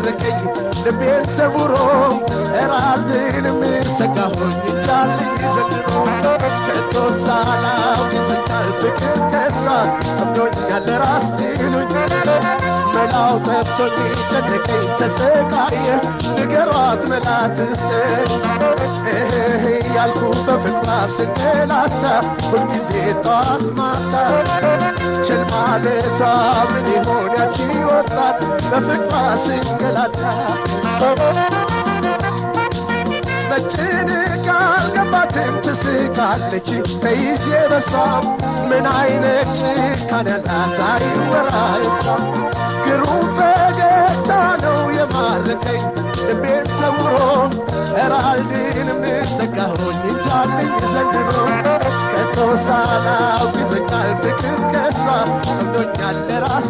ማረከኝ ልቤን ሰውሮ ራልንም ሰጋሆኝ ቻልኝ ዘንድሮ ከቶ ሳላውቅ ይዘኛል ፍቅር ከሷ አብዶኛል ራስ ችሉኝ መላው ጠፍቶኝ ጨነቀኝ ተሰቃየ ንገሯት መላ ትስጠኝ ያልኩ በፍቅሯ ስንገላታ ሁልጊዜ ጠዋት ማታ ችል ማለቷ ምን ይሆን ያቺ ወጣት በፍቅሯ ስንገላታ በጭንቅ አልገባትም ትስቃለች ተይዤ በሷም ምን አይነት ጭካኔ ያላት አይወራ እሷም ግሩም ፈገግታ ነው የማረከኝ ልቤን ሰውሮ ራልድንም ሰጋሆኝ ቻልኝ ዘንድሮ ከቶ ሳላውቅ ይዘኛል ፍቅር ከሷ አብዶኛል ራስ